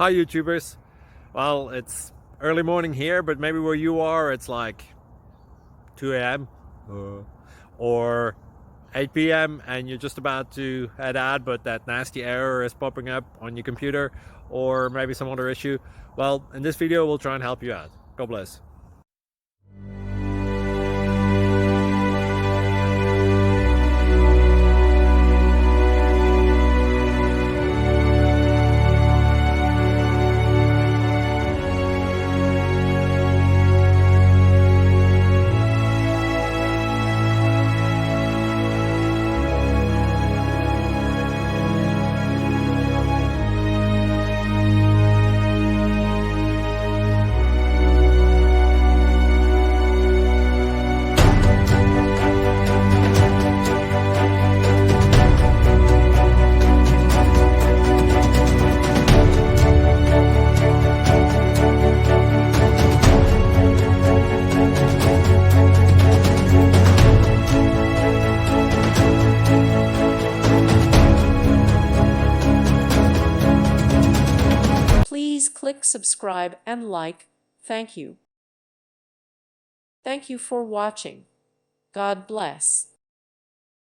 Hi YouTubers. Well, it's early morning here, but maybe where you are it's like 2 a.m. or 8 p.m. and you're just about to head out, but that nasty error is popping up on your computer, or maybe some other issue. Well, in this video we'll try and help you out. God bless. Please click subscribe and like. Thank you. Thank you for watching. God bless.